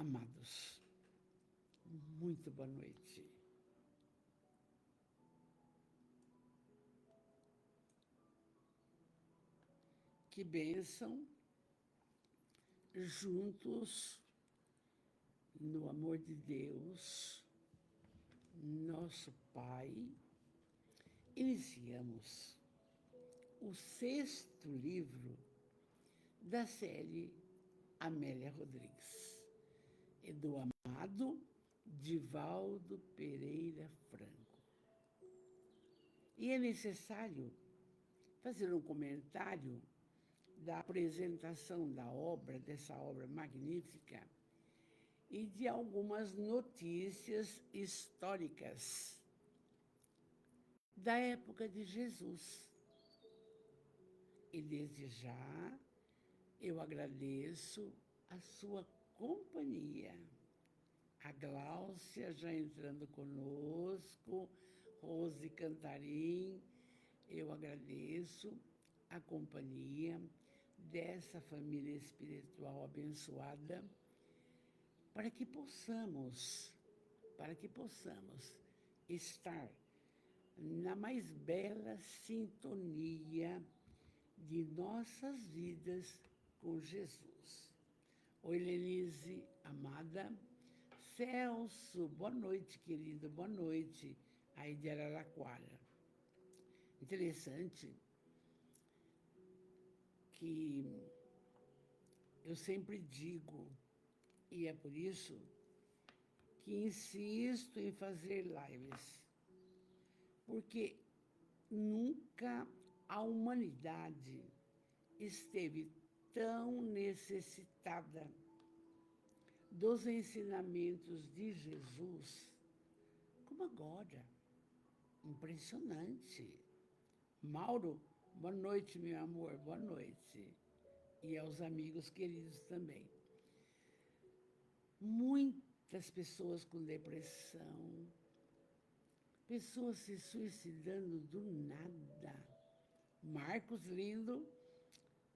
Amados, muito boa noite. Que bênção, juntos, no amor de Deus, nosso Pai, iniciamos o 6º livro da série Amélia Rodrigues, e do amado Divaldo Pereira Franco. E é necessário fazer um comentário da apresentação da obra, dessa obra magnífica, e de algumas notícias históricas da época de Jesus. E desde já eu agradeço a sua companhia. A Gláucia já entrando conosco, Rose Cantarim, eu agradeço a companhia dessa família espiritual abençoada, para que possamos estar na mais bela sintonia de nossas vidas com Jesus. Oi, Lenise, amada. Celso, boa noite, querido, boa noite, aí de Araraquara. Interessante que eu sempre digo, e é por isso que insisto em fazer lives, porque nunca a humanidade esteve tão necessitada dos ensinamentos de Jesus como agora. Impressionante. Mauro, boa noite, meu amor, boa noite. E aos amigos queridos também. Muitas pessoas com depressão, pessoas se suicidando do nada. Marcos Lindo,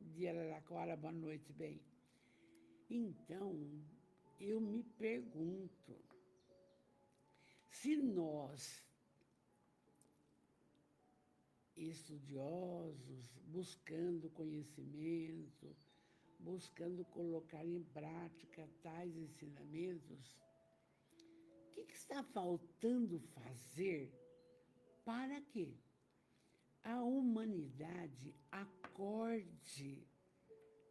de Araraquara, boa noite, bem. Então, eu me pergunto, se nós, estudiosos, buscando conhecimento, buscando colocar em prática tais ensinamentos, o que está faltando fazer para que a humanidade acorde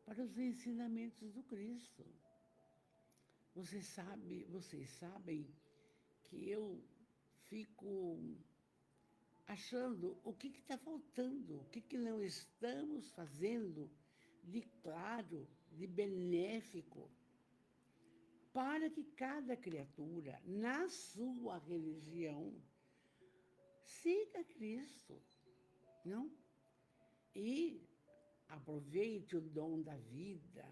para os ensinamentos do Cristo? Vocês sabem que eu fico achando o que está faltando, o que não estamos fazendo de claro, de benéfico, para que cada criatura, na sua religião, siga Cristo, não? E aproveite o dom da vida,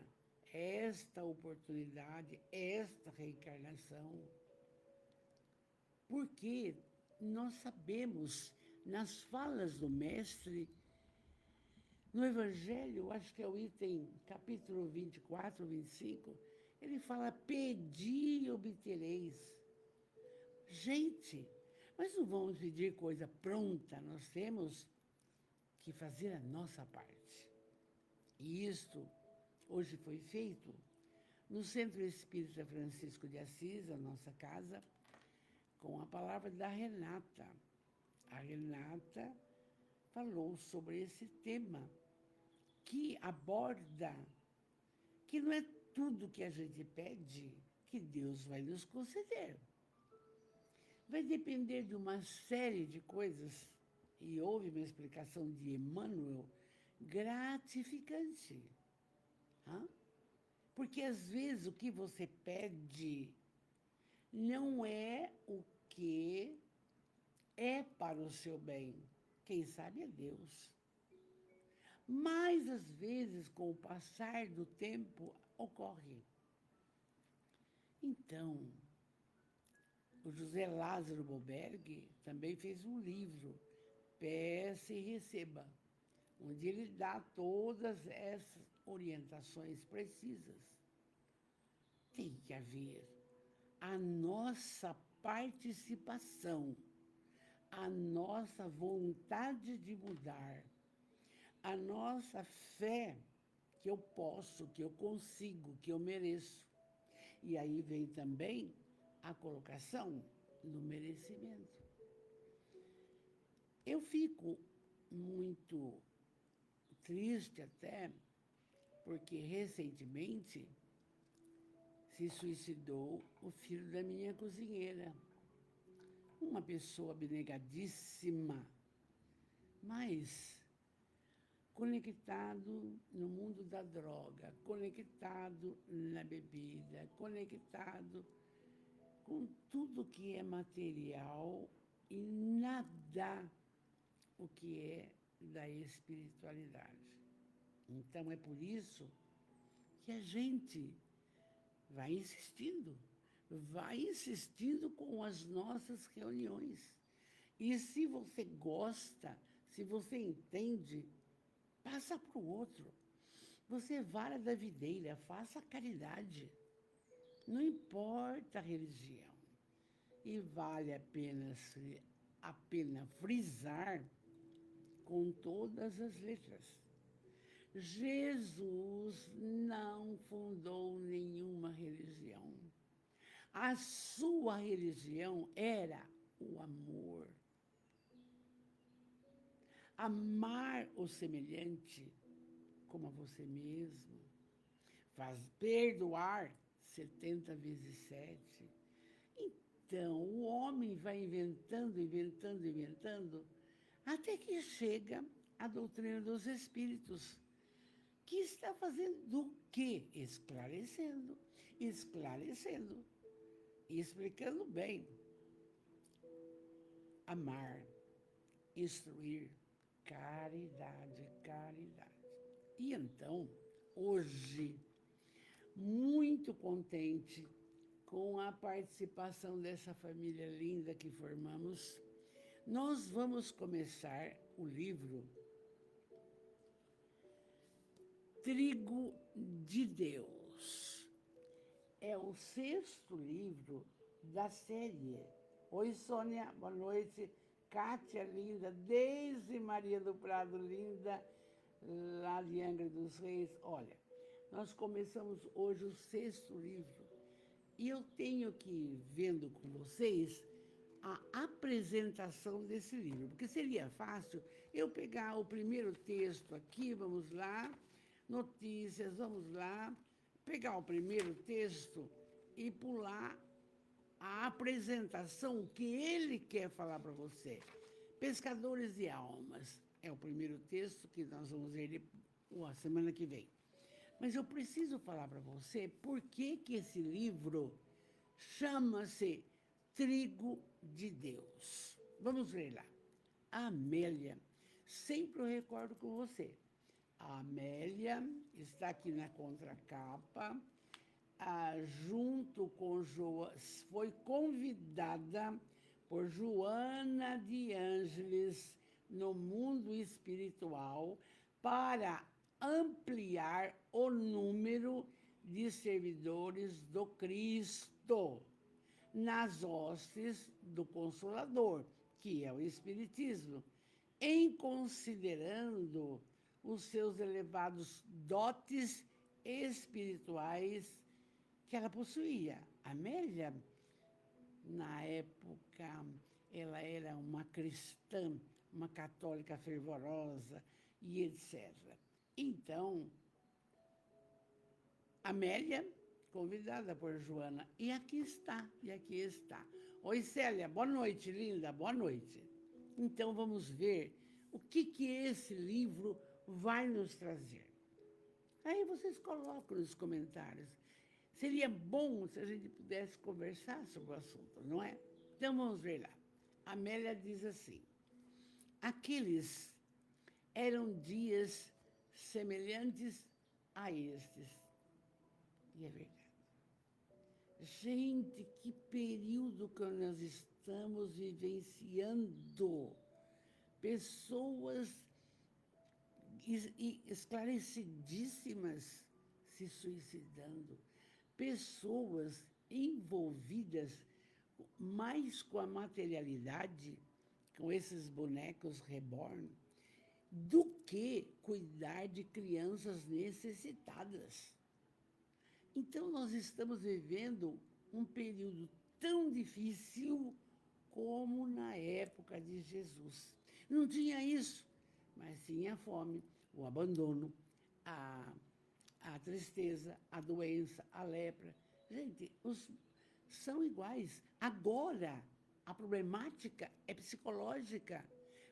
esta oportunidade, esta reencarnação, porque nós sabemos, nas falas do Mestre, no Evangelho, acho que é o item capítulo 24, 25, ele fala, pedi e obtereis. Gente, mas não vamos pedir coisa pronta, nós temos que fazer a nossa parte. E isto hoje foi feito no Centro Espírita Francisco de Assis, a nossa casa, com a palavra da Renata. A Renata falou sobre esse tema, que aborda que não é tudo que a gente pede que Deus vai nos conceder. Vai depender de uma série de coisas, e houve uma explicação de Emmanuel gratificante. Porque às vezes o que você pede não é o que é para o seu bem. Quem sabe é Deus. Mas, às vezes, com o passar do tempo, ocorre. Então, o José Lázaro Boberg também fez um livro, Peça e Receba, onde ele dá todas essas orientações precisas. tem que haver a nossa participação, a nossa vontade de mudar, a nossa fé que eu posso, que eu consigo, que eu mereço. E aí vem também a colocação no merecimento. Eu fico muito triste até, porque recentemente se suicidou o filho da minha cozinheira. Uma pessoa abnegadíssima, mas conectado no mundo da droga, conectado na bebida, conectado com tudo que é material e nada o que é da espiritualidade. Então é por isso que a gente vai insistindo com as nossas reuniões. E se você gosta, se você entende, passa para o outro. Você é vara da videira, faça caridade. Não importa a religião. E vale a pena frisar com todas as letras. Jesus não fundou nenhuma religião. A sua religião era o amor. Amar o semelhante como a você mesmo. Perdoar 70 vezes 7. Então, o homem vai inventando, até que chega a doutrina dos espíritos, que está fazendo o quê? Esclarecendo e explicando bem. Amar, instruir, caridade. E então, hoje, muito contente com a participação dessa família linda que formamos, nós vamos começar o livro Trigo de Deus. É o 6º livro da série. Oi, Sônia, boa noite. Kátia, linda. Deise Maria do Prado, linda. Lá de Angra dos Reis. Olha, nós começamos hoje o 6º livro. E eu tenho que ir vendo com vocês a apresentação desse livro. Porque seria fácil eu pegar o primeiro texto aqui, vamos lá, notícias, vamos lá, pegar o primeiro texto e pular a apresentação que ele quer falar para você. Pescadores de Almas é o primeiro texto que nós vamos ver a semana que vem. Mas eu preciso falar para você por que esse livro chama-se Trigo de Deus. Vamos ver lá. A Amélia, sempre eu recordo com você. A Amélia está aqui na contracapa, junto com foi convidada por Joana de Ângeles no mundo espiritual para ampliar o número de servidores do Cristo nas hostes do Consolador, que é o Espiritismo, em considerando os seus elevados dotes espirituais que ela possuía. Amélia, na época, ela era uma cristã, uma católica fervorosa e etc. Então, Amélia, convidada por Joana, e aqui está. Oi, Célia, boa noite, linda, boa noite. Então, vamos ver o que esse livro vai nos trazer. Aí vocês colocam nos comentários. Seria bom se a gente pudesse conversar sobre o assunto, não é? Então, vamos ver lá. Amélia diz assim: aqueles eram dias semelhantes a estes. E é verdade. Gente, que período que nós estamos vivenciando. Pessoas esclarecidíssimas se suicidando. pessoas envolvidas mais com a materialidade, com esses bonecos reborn, do que cuidar de crianças necessitadas. Então, nós estamos vivendo um período tão difícil como na época de Jesus. Não tinha isso, mas tinha a fome, o abandono, a tristeza, a doença, a lepra. Gente, são iguais. Agora, a problemática é psicológica.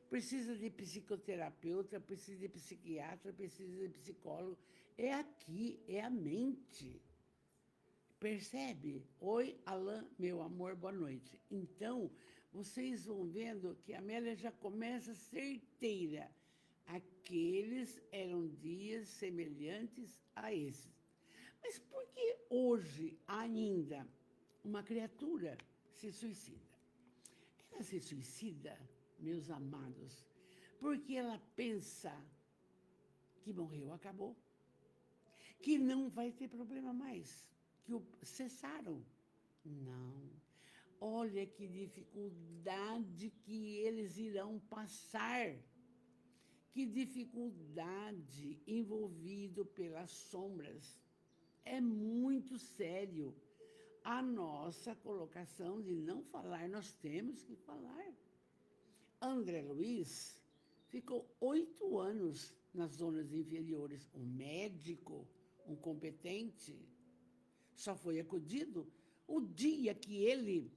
Precisa de psicoterapeuta, precisa de psiquiatra, precisa de psicólogo. É aqui, é a mente. Percebe? Oi, Alain, meu amor, boa noite. Então, vocês vão vendo que a Amélia já começa certeira. Aqueles eram dias semelhantes a esses. Mas por que hoje ainda uma criatura se suicida? Ela se suicida, meus amados, porque ela pensa que morreu, acabou, que não vai ter problema mais, que cessaram. Não. Olha que dificuldade que eles irão passar. Que dificuldade envolvido pelas sombras. É muito sério. A nossa colocação de não falar, nós temos que falar. André Luiz ficou 8 anos nas zonas inferiores. Um médico, um competente, só foi acudido o dia que ele...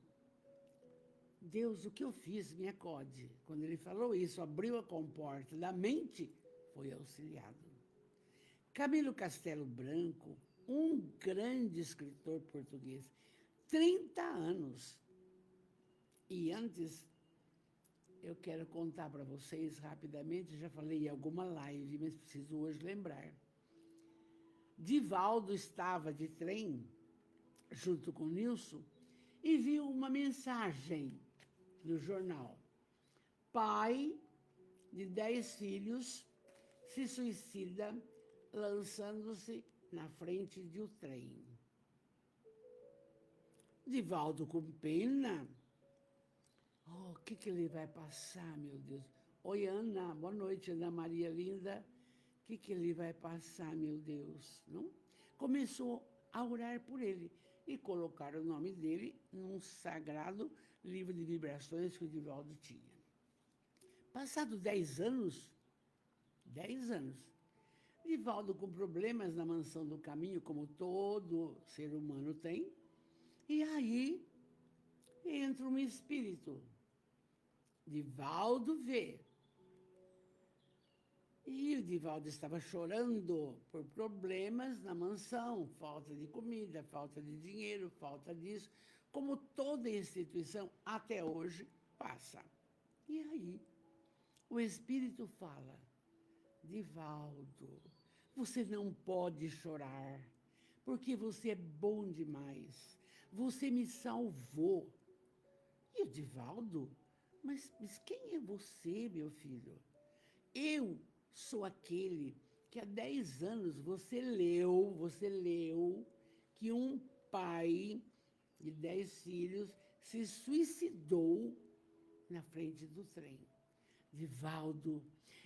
Deus, o que eu fiz, me acode. Quando ele falou isso, abriu a comporta da mente, foi auxiliado. Camilo Castelo Branco, um grande escritor português, 30 anos. E antes, eu quero contar para vocês rapidamente, já falei em alguma live, mas preciso hoje lembrar. Divaldo estava de trem, junto com Nilson, e viu uma mensagem no jornal. Pai de 10 filhos se suicida lançando-se na frente de um trem. Divaldo, com pena, o que ele vai passar, meu Deus? Oi, Ana, boa noite, Ana Maria linda. O que ele vai passar, meu Deus? Não? Começou a orar por ele e colocar o nome dele num sagrado livro de vibrações que o Divaldo tinha. Passado 10 anos, Divaldo com problemas na mansão do caminho, como todo ser humano tem, e aí entra um espírito. Divaldo vê. E o Divaldo estava chorando por problemas na mansão, falta de comida, falta de dinheiro, falta disso, como toda instituição até hoje passa. E aí o espírito fala: Divaldo, você não pode chorar, porque você é bom demais. Você me salvou. E o Divaldo, mas quem é você, meu filho? Eu sou aquele que há 10 anos você leu que um pai de 10 filhos se suicidou na frente do trem. Divaldo,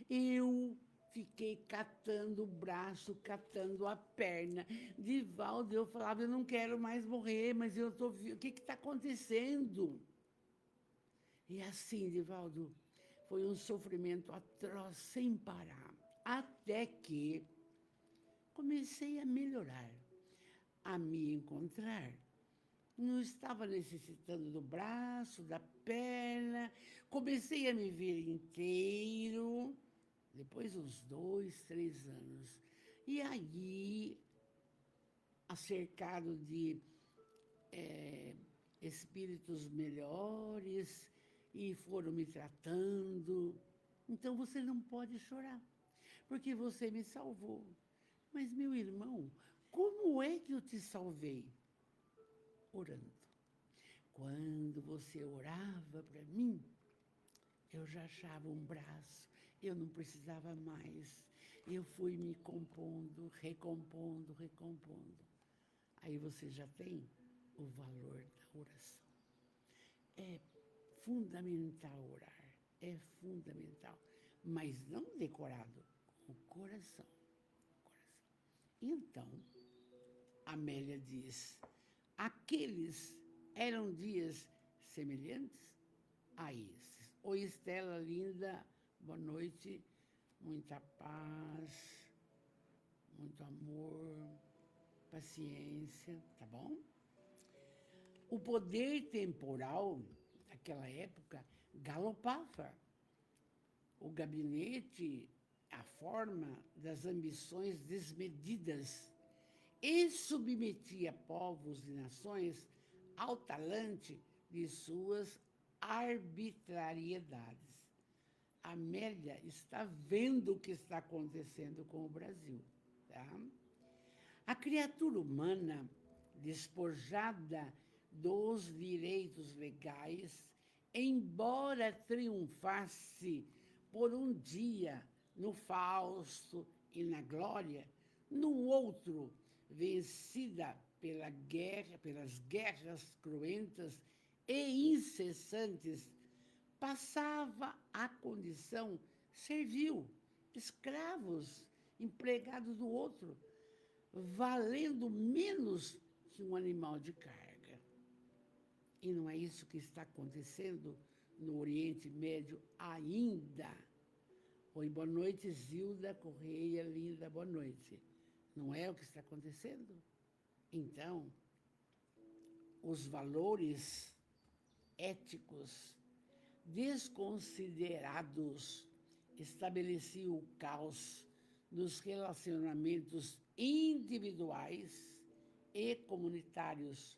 eu fiquei catando o braço, catando a perna. Divaldo, eu falava, eu não quero mais morrer, mas eu tô... O que está acontecendo? E assim, Divaldo, foi um sofrimento atroz, sem parar. Até que comecei a melhorar, a me encontrar. Não estava necessitando do braço, da perna. Comecei a me ver inteiro, depois uns 2, 3 anos. E aí, acercado de espíritos melhores, e foram me tratando. Então, você não pode chorar, porque você me salvou. Mas, meu irmão, como é que eu te salvei? Orando. Quando você orava para mim, eu já achava um braço, eu não precisava mais. Eu fui me compondo, recompondo. Aí você já tem o valor da oração. É fundamental orar, é fundamental, mas não decorado, com o coração. Então, Amélia diz, aqueles eram dias semelhantes a esses. Oi, Estela, linda, boa noite, muita paz, muito amor, paciência, tá bom? O poder temporal daquela época galopava. O gabinete, a forma das ambições desmedidas e submetia povos e nações ao talante de suas arbitrariedades. Amélia está vendo o que está acontecendo com o Brasil. Tá? A criatura humana, despojada dos direitos legais, embora triunfasse por um dia no Fausto e na Glória, no outro, vencida pelas guerras cruentas e incessantes, passava a condição servil, escravos, empregados do outro, valendo menos que um animal de carga. E não é isso que está acontecendo no Oriente Médio ainda. Oi, boa noite, Zilda Correia, linda, boa noite. Não é o que está acontecendo? Então, os valores éticos desconsiderados estabeleciam o caos nos relacionamentos individuais e comunitários,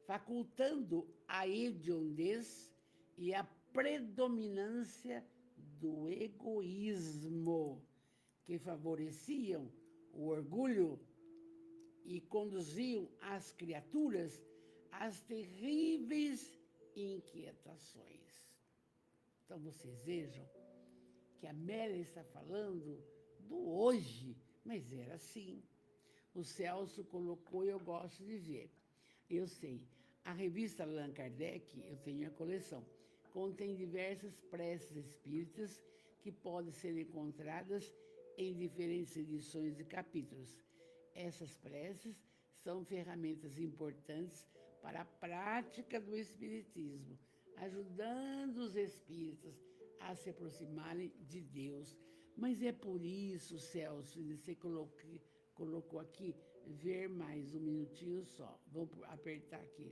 facultando a hediondez e a predominância do egoísmo, que favoreciam o orgulho e conduziam as criaturas às terríveis inquietações. Então, vocês vejam que a Amélia está falando do hoje, mas era assim. O Celso colocou e eu gosto de ver. Eu sei, a revista Allan Kardec, eu tenho a coleção, contém diversas preces espíritas que podem ser encontradas em diferentes edições e capítulos. Essas preces são ferramentas importantes para a prática do espiritismo, ajudando os espíritas a se aproximarem de Deus. Mas é por isso, Celso, você colocou aqui, ver mais um minutinho só. Vamos apertar aqui.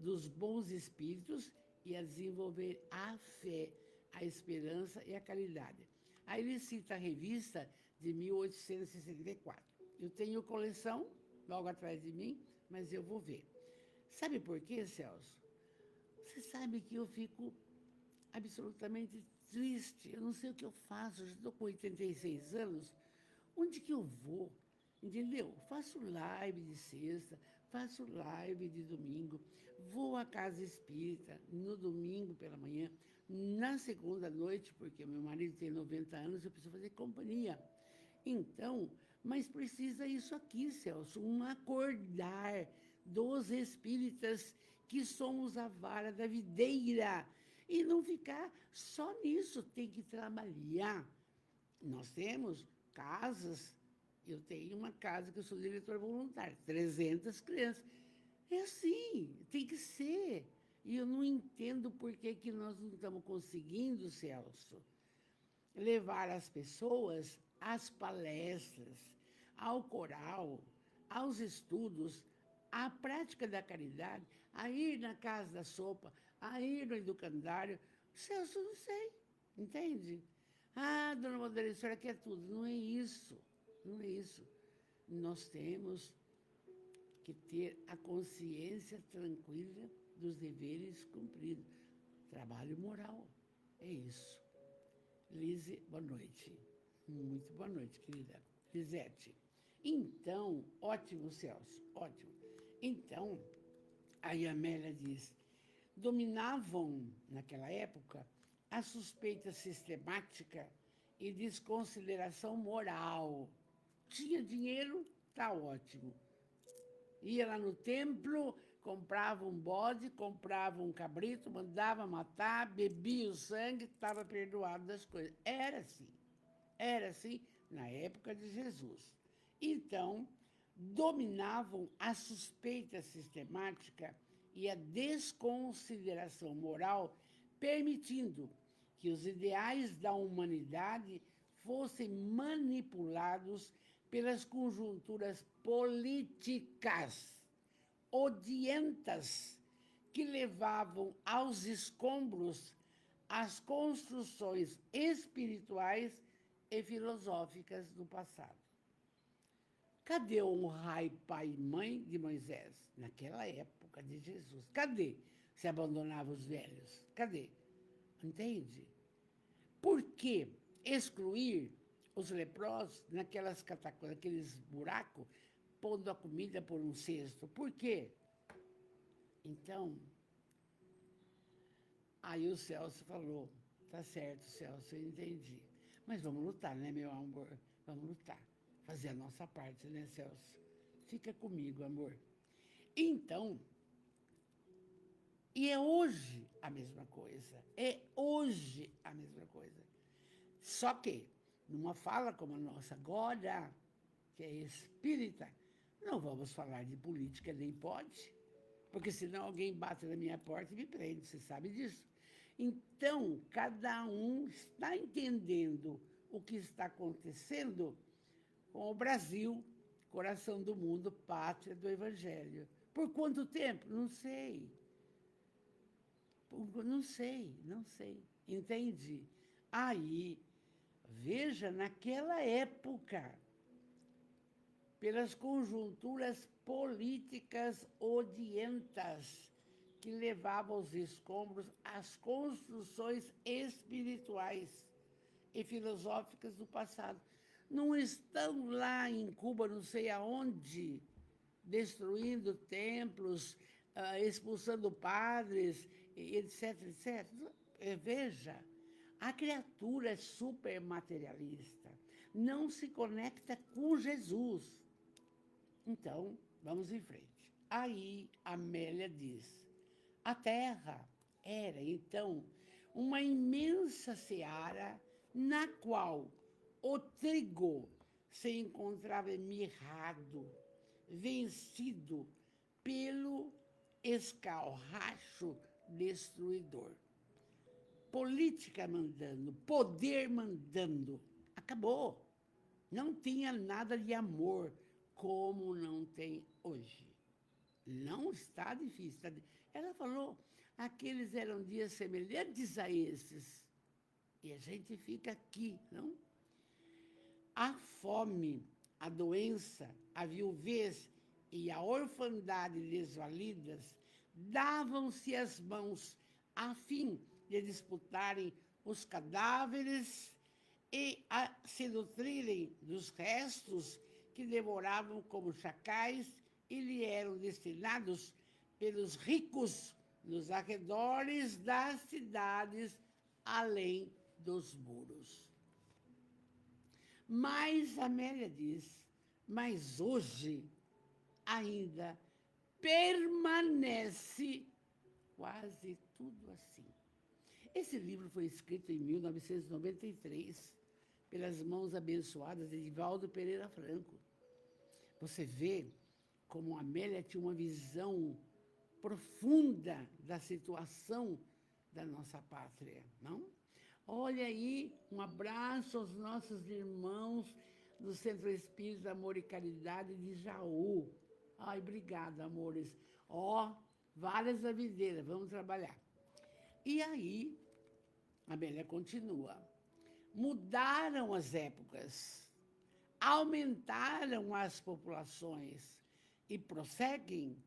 Dos bons espíritos e a desenvolver a fé, a esperança e a caridade. Aí ele cita a revista de 1864. Eu tenho coleção logo atrás de mim, mas eu vou ver. Sabe por quê, Celso? Você sabe que eu fico absolutamente triste. Eu não sei o que eu faço. Eu já estou com 86 anos. Onde que eu vou? Entendeu? Faço live de sexta, faço live de domingo, vou à casa espírita no domingo pela manhã, na segunda noite, porque meu marido tem 90 anos, eu preciso fazer companhia. Então, mas precisa isso aqui, Celso, um acordar dos espíritas que somos a vara da videira e não ficar só nisso, tem que trabalhar. Nós temos casas, eu tenho uma casa que eu sou diretor voluntário, 300 crianças. É assim, tem que ser. E eu não entendo por que nós não estamos conseguindo, Celso, levar as pessoas às palestras, ao coral, aos estudos, à prática da caridade, a ir na casa da sopa, a ir no educandário. Celso, não sei, entende? Dona Modena, a senhora quer tudo. Não é isso, não é isso. Nós temos que ter a consciência tranquila dos deveres cumpridos. Trabalho moral, é isso. Lise, boa noite. Muito boa noite, querida. Lisete. Então, ótimo, Celso, ótimo. Então, aí a Amélia diz, dominavam, naquela época, a suspeita sistemática e desconsideração moral. Tinha dinheiro, tá ótimo. Ia lá no templo, comprava um bode, comprava um cabrito, mandava matar, bebia o sangue, estava perdoado das coisas. Era assim na época de Jesus. Então, dominavam a suspeita sistemática e a desconsideração moral, permitindo que os ideais da humanidade fossem manipulados pelas conjunturas políticas odientas que levavam aos escombros as construções espirituais e filosóficas do passado. Cadê o honrai pai e mãe de Moisés naquela época de Jesus? Cadê se abandonava os velhos? Cadê? Entende? Por que excluir os leprosos naquelas catacumbas, naqueles buracos, pondo a comida por um cesto? Por quê? Então, aí o Celso falou, tá certo, Celso, eu entendi. Mas vamos lutar, né, meu amor? Vamos lutar. Fazer a nossa parte, né, Celso? Fica comigo, amor. Então, e é hoje a mesma coisa. É hoje a mesma coisa. Só que, numa fala como a nossa agora, que é espírita, não vamos falar de política, nem pode, porque senão alguém bate na minha porta e me prende, você sabe disso. Então, cada um está entendendo o que está acontecendo com o Brasil, coração do mundo, pátria do Evangelho. Por quanto tempo? Não sei. Não sei. Entende? Aí, veja, naquela época, pelas conjunturas políticas odientas que levavam aos escombros as construções espirituais e filosóficas do passado. Não estão lá em Cuba, não sei aonde, destruindo templos, expulsando padres, etc, etc. Veja, a criatura é supermaterialista, não se conecta com Jesus. Então, vamos em frente. Aí, Amélia diz, a terra era, então, uma imensa seara na qual o trigo se encontrava mirrado, vencido pelo escarracho destruidor. Política mandando, poder mandando. Acabou. Não tinha nada de amor, como não tem hoje. Não está difícil. Ela falou, aqueles eram dias semelhantes a esses. E a gente fica aqui, não? A fome, a doença, a viuvez e a orfandade desvalidas davam-se as mãos a fim de disputarem os cadáveres e a se nutrirem dos restos que devoravam como chacais e lhe eram destinados pelos ricos nos arredores das cidades, além dos muros. Mas Amélia diz, mas hoje ainda permanece quase tudo assim. Esse livro foi escrito em 1993 pelas mãos abençoadas de Edivaldo Pereira Franco. Você vê como Amélia tinha uma visão profunda da situação da nossa pátria, não? Olha aí, um abraço aos nossos irmãos do Centro Espírita Amor e Caridade de Jaú. Ai, obrigada, amores. Várias avideiras, vamos trabalhar. E aí, a Amélia continua. Mudaram as épocas, aumentaram as populações e prosseguem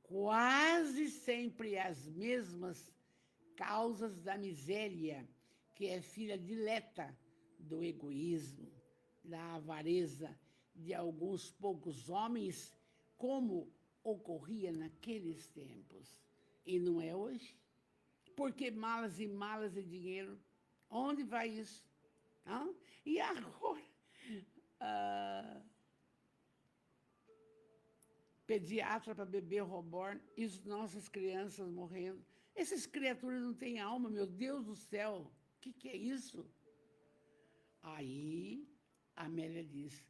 quase sempre as mesmas causas da miséria, que é filha dileta do egoísmo, da avareza de alguns poucos homens, como ocorria naqueles tempos. E não é hoje? Porque malas e malas de dinheiro, onde vai isso? Hã? E agora? pediatra para bebê reborn, e as nossas crianças morrendo. Essas criaturas não têm alma, meu Deus do céu. O que é isso? Aí, a Amélia diz,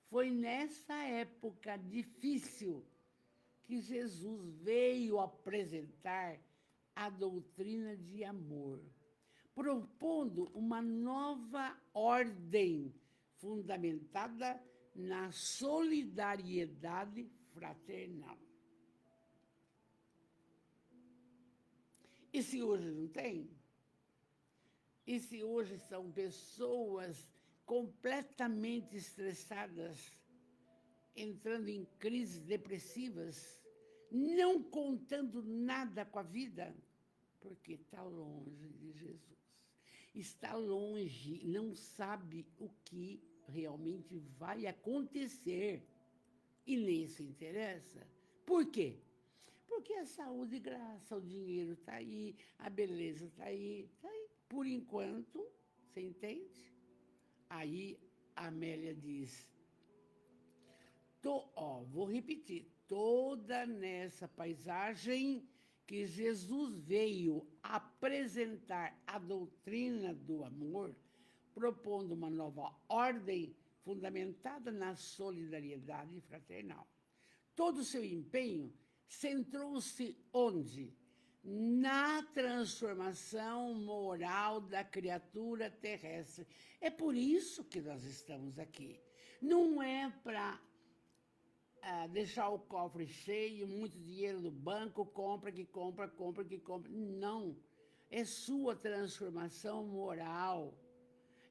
foi nessa época difícil que Jesus veio apresentar a doutrina de amor, propondo uma nova ordem fundamentada na solidariedade fraternal. E se hoje não tem? E se hoje são pessoas completamente estressadas, entrando em crises depressivas, não contando nada com a vida, porque está longe de Jesus. Está longe, não sabe o que realmente vai acontecer e nem se interessa. Por quê? Porque a saúde e graça, o dinheiro está aí, a beleza está aí, está aí. Por enquanto, você entende? Aí a Amélia diz, vou repetir, toda nessa paisagem que Jesus veio apresentar a doutrina do amor, propondo uma nova ordem fundamentada na solidariedade fraternal. Todo o seu empenho centrou-se onde? Na transformação moral da criatura terrestre. É por isso que nós estamos aqui. Não é para deixar o cofre cheio, muito dinheiro no banco, compra, que compra, compra, que compra. Não. É sua transformação moral.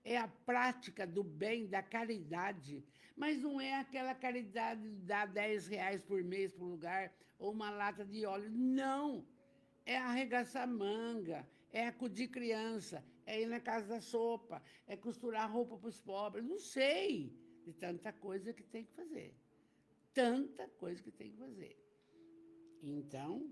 É a prática do bem, da caridade. Mas não é aquela caridade de dar R$10 por mês para um lugar ou uma lata de óleo. Não. É arregaçar manga, é acudir criança, é ir na casa da sopa, é costurar roupa para os pobres. Não sei de tanta coisa que tem que fazer. Tanta coisa que tem que fazer. Então,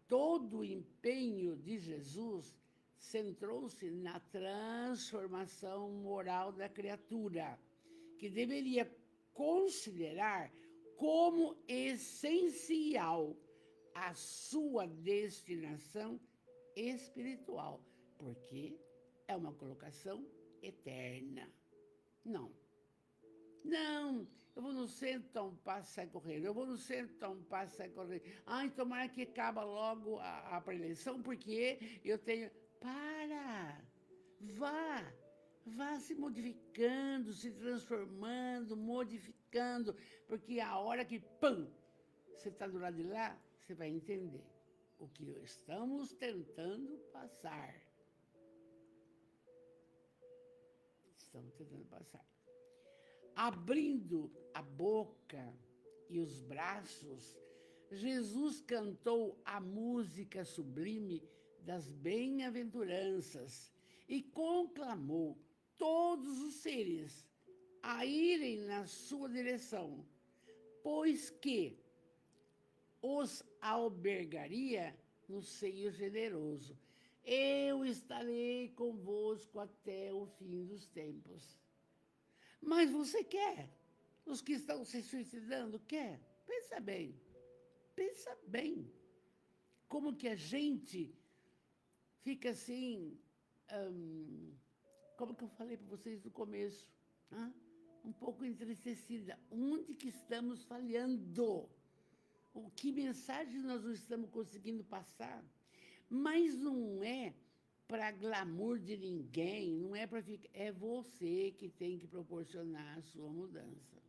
todo o empenho de Jesus centrou-se na transformação moral da criatura, que deveria considerar como essencial a sua destinação espiritual, porque é uma colocação eterna. Não, eu vou no centro, dar um passo e sai correndo. Eu vou no centro, dar um passo e sai correndo. Ai, tomara que acaba logo a preeleição, porque eu tenho... Para! Vá se modificando, se transformando, modificando, porque a hora que, pam, você está do lado de lá, você vai entender o que estamos tentando passar. Estamos tentando passar. Abrindo a boca e os braços, Jesus cantou a música sublime das bem-aventuranças e conclamou todos os seres a irem na sua direção, pois que os albergaria no seio generoso. Eu estarei convosco até o fim dos tempos. Mas você quer? Os que estão se suicidando, quer? Pensa bem. Pensa bem. Como que a gente fica assim... como que eu falei para vocês no começo? Um pouco entristecida. Onde que estamos falhando? Que mensagem nós não estamos conseguindo passar? Mas não é para glamour de ninguém, não é para ficar... É você que tem que proporcionar a sua mudança.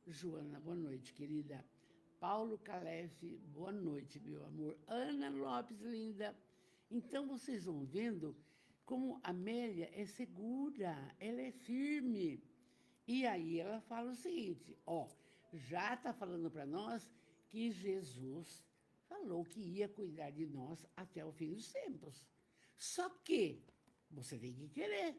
Joana, boa noite, querida. Paulo Calef, boa noite, meu amor. Ana Lopes, linda. Então, vocês vão vendo como a Amélia é segura, ela é firme. E aí ela fala o seguinte, já está falando para nós que Jesus falou que ia cuidar de nós até o fim dos tempos. Só que você tem que querer.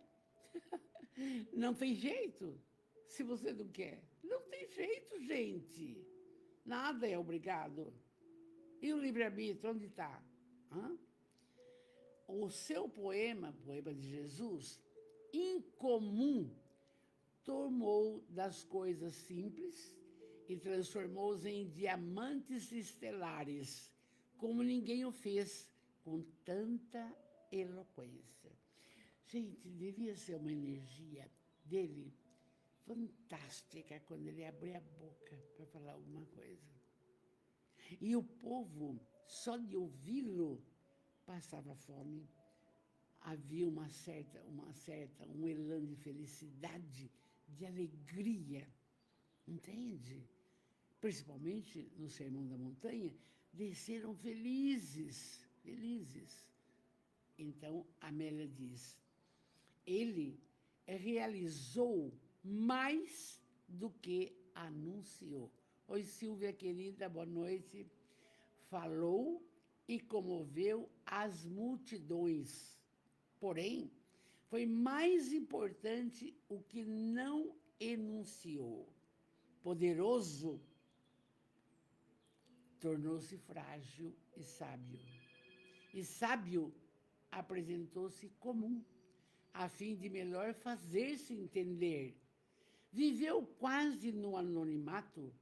Não tem jeito se você não quer. Não tem jeito, gente. Nada é obrigado. E o livre-arbítrio, onde está? O seu poema de Jesus, incomum, tomou das coisas simples e transformou-os em diamantes estelares, como ninguém o fez, com tanta eloquência. Gente, devia ser uma energia dele fantástica quando ele abria a boca para falar alguma coisa. E o povo, só de ouvi-lo, passava fome. Havia um elan de felicidade, de alegria, entende? Principalmente no Sermão da Montanha, desceram felizes, felizes. Então, Amélia diz, ele realizou mais do que anunciou. Oi, Silvia, querida, boa noite. Falou e comoveu as multidões. Porém, foi mais importante o que não enunciou. Poderoso, tornou-se frágil e sábio. E sábio, apresentou-se comum, a fim de melhor fazer-se entender. Viveu quase no anonimato,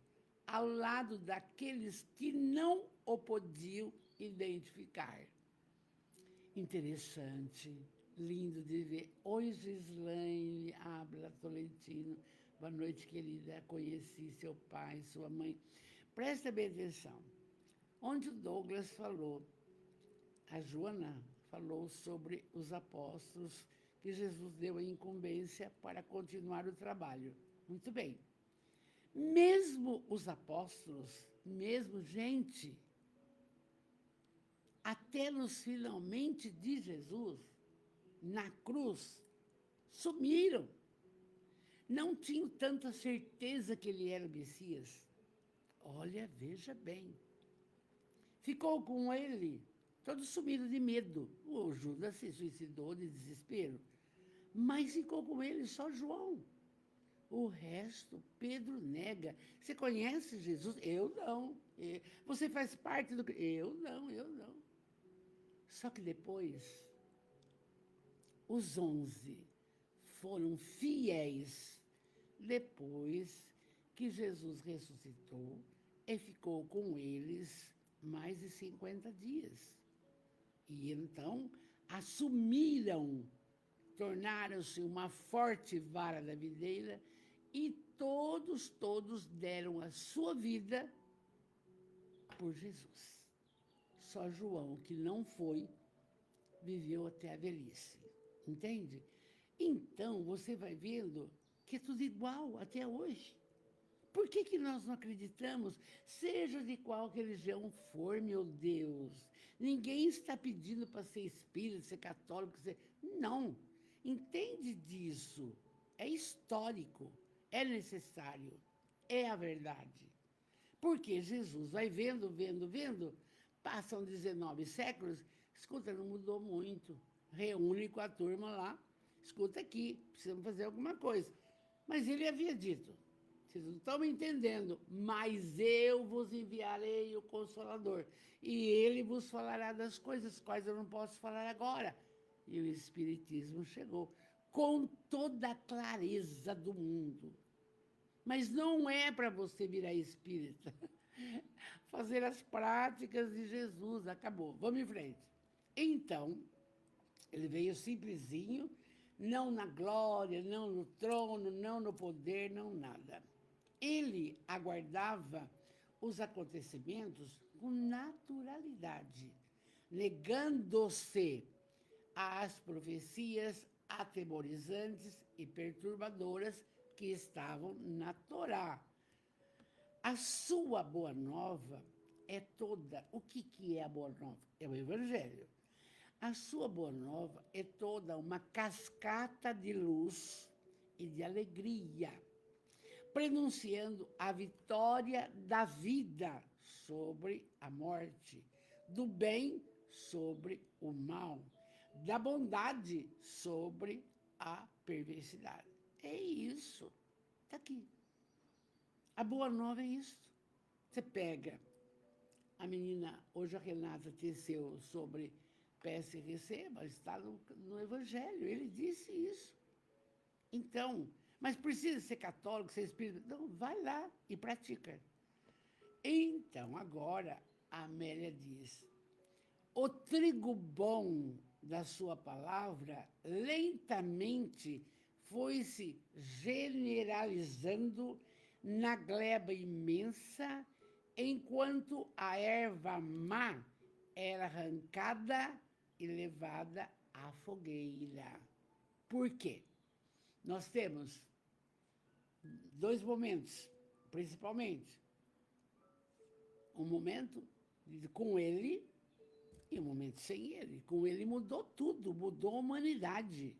ao lado daqueles que não o podiam identificar. Interessante, lindo de ver. Oi, Gislaine, Abla Tolentino. Boa noite, querida. Conheci seu pai, sua mãe. Presta bem atenção. Onde o Douglas falou, a Joana falou sobre os apóstolos que Jesus deu a incumbência para continuar o trabalho. Muito bem. Mesmo os apóstolos, mesmo gente, até nos finalmente de Jesus, na cruz, sumiram. Não tinham tanta certeza que ele era o Messias. Olha, veja bem. Ficou com ele, todos sumiram de medo. O Judas se suicidou de desespero. Mas ficou com ele só João. O resto, Pedro nega. Você conhece Jesus? Eu não. Você faz parte do... Eu não. Só que depois, os 11 foram fiéis depois que Jesus ressuscitou e ficou com eles mais de 50 dias. E então assumiram, tornaram-se uma forte vara da videira e todos deram a sua vida por Jesus. Só João, que não foi, viveu até a velhice. Entende? Então, você vai vendo que é tudo igual até hoje. Por que nós não acreditamos? Seja de qual religião for, meu Deus. Ninguém está pedindo para ser espírita, ser católico, ser... Não. Entende disso? É histórico, é necessário, é a verdade. Porque Jesus vai vendo, passam 19 séculos, escuta, não mudou muito. Reúne com a turma lá, escuta aqui, precisamos fazer alguma coisa. Mas ele havia dito, vocês não estão me entendendo, mas eu vos enviarei o Consolador, e ele vos falará das coisas quais eu não posso falar agora. E o Espiritismo chegou com toda a clareza do mundo. Mas não é para você virar espírita. Fazer as práticas de Jesus, acabou. Vamos em frente. Então, ele veio simplesinho, não na glória, não no trono, não no poder, não nada. Ele aguardava os acontecimentos com naturalidade, negando-se às profecias atemorizantes e perturbadoras que estavam na Torá. A sua boa nova é toda... O que é a boa nova? É o Evangelho. A sua boa nova é toda uma cascata de luz e de alegria, prenunciando a vitória da vida sobre a morte, do bem sobre o mal, da bondade sobre a perversidade. É isso. Está aqui. A boa nova é isso. Você pega a menina, hoje a Renata teceu sobre peça e receba, está no Evangelho, ele disse isso. Então, Mas precisa ser católico, ser espírita? Não, vai lá e pratica. Então, agora, a Amélia diz, o trigo bom da sua palavra lentamente foi se generalizando na gleba imensa, enquanto a erva má era arrancada e levada à fogueira. Por quê? Nós temos dois momentos, principalmente. Um momento com ele e um momento sem ele. Com ele mudou tudo, mudou a humanidade.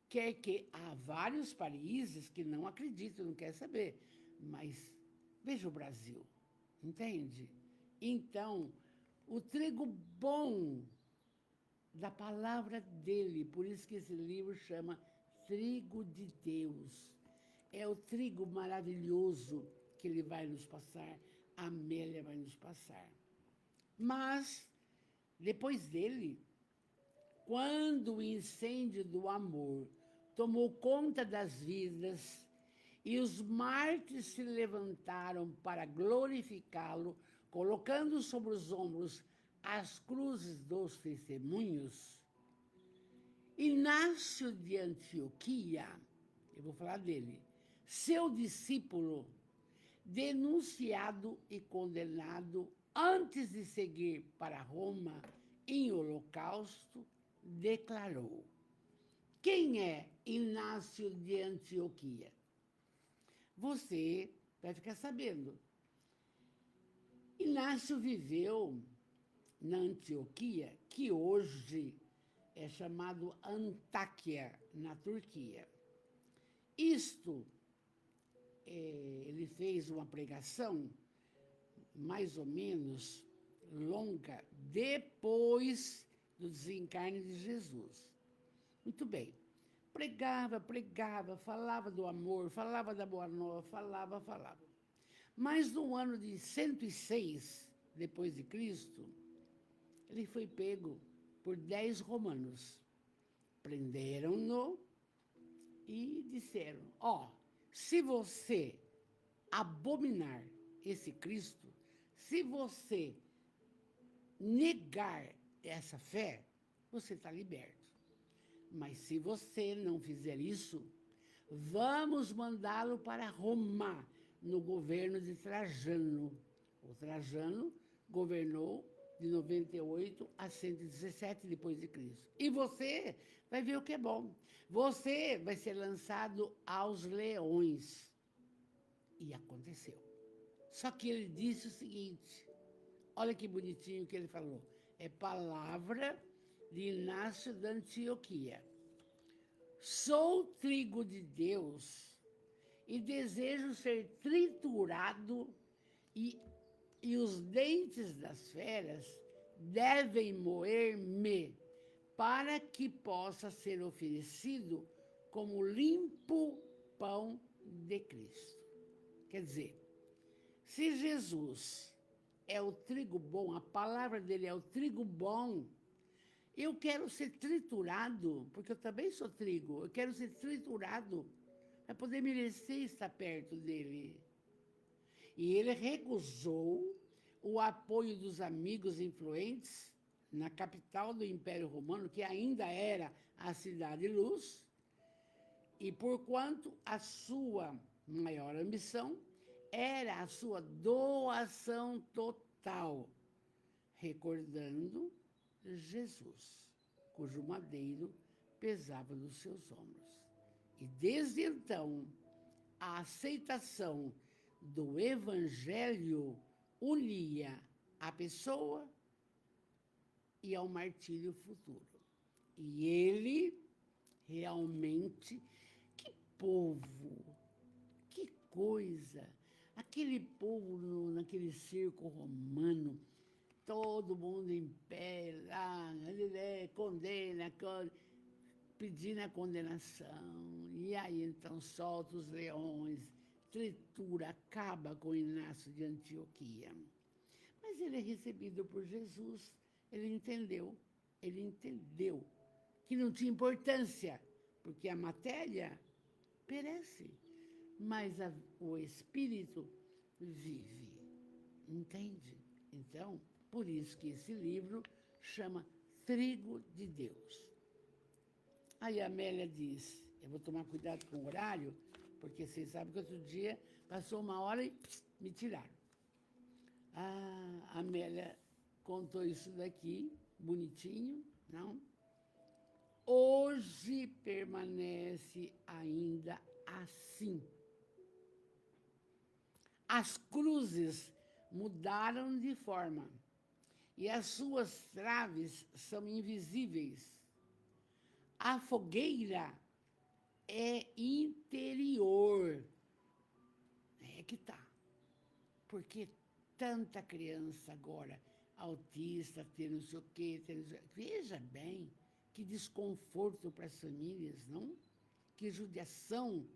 Quer que há vários países que não acreditam, não querem saber. Mas veja o Brasil, entende? Então, o trigo bom da palavra dele, por isso que esse livro chama Trigo de Deus. É o trigo maravilhoso que ele vai nos passar, a Amélia vai nos passar. Mas, depois dele, quando o incêndio do amor tomou conta das vidas e os mártires se levantaram para glorificá-lo, colocando sobre os ombros as cruzes dos testemunhos, Inácio de Antioquia, eu vou falar dele, seu discípulo, denunciado e condenado antes de seguir para Roma em holocausto, declarou: quem é Inácio de Antioquia? Você vai ficar sabendo. Inácio viveu na Antioquia, que hoje é chamado Antáquia, na Turquia. Ele fez uma pregação mais ou menos longa depois do desencarne de Jesus. Muito bem. Pregava, falava do amor, falava da boa nova, falava. Mas no ano de 106 depois de Cristo, ele foi pego por 10 romanos. Prenderam-no e disseram: se você abominar esse Cristo, se você negar essa fé, você está liberto. Mas se você não fizer isso, vamos mandá-lo para Roma, no governo de Trajano. O Trajano governou de 98 a 117 depois de Cristo. E você vai ver o que é bom. Você vai ser lançado aos leões. E aconteceu. Só que ele disse o seguinte, olha que bonitinho que ele falou, é palavra de Inácio de Antioquia. Sou trigo de Deus e desejo ser triturado e os dentes das feras devem moer-me para que possa ser oferecido como limpo pão de Cristo. Quer dizer, se Jesus é o trigo bom, a palavra dele é o trigo bom, eu quero ser triturado, porque eu também sou trigo, eu quero ser triturado para poder merecer estar perto dele. E ele recusou o apoio dos amigos influentes na capital do Império Romano, que ainda era a Cidade Luz, e porquanto a sua maior ambição era a sua doação total, recordando Jesus, cujo madeiro pesava nos seus ombros. E desde então, a aceitação do Evangelho unia a pessoa e ao martírio futuro. E ele realmente, que povo, que coisa! Aquele povo naquele circo romano, todo mundo em pé lá, condena, pedindo a condenação. E aí então solta os leões, tritura, acaba com Inácio de Antioquia. Mas ele é recebido por Jesus, ele entendeu que não tinha importância, porque a matéria perece, mas o espírito vive. Entende? Então, por isso que esse livro chama Trigo de Deus. Aí a Amélia diz, eu vou tomar cuidado com o horário, porque vocês sabem que outro dia passou 1 hora e me tiraram. A Amélia contou isso daqui, bonitinho, não? Hoje permanece ainda assim. As cruzes mudaram de forma e as suas traves são invisíveis. A fogueira é interior. É que tá. Porque tanta criança agora, autista, ter não sei o quê, veja bem, que desconforto para as famílias, não? Que judiação.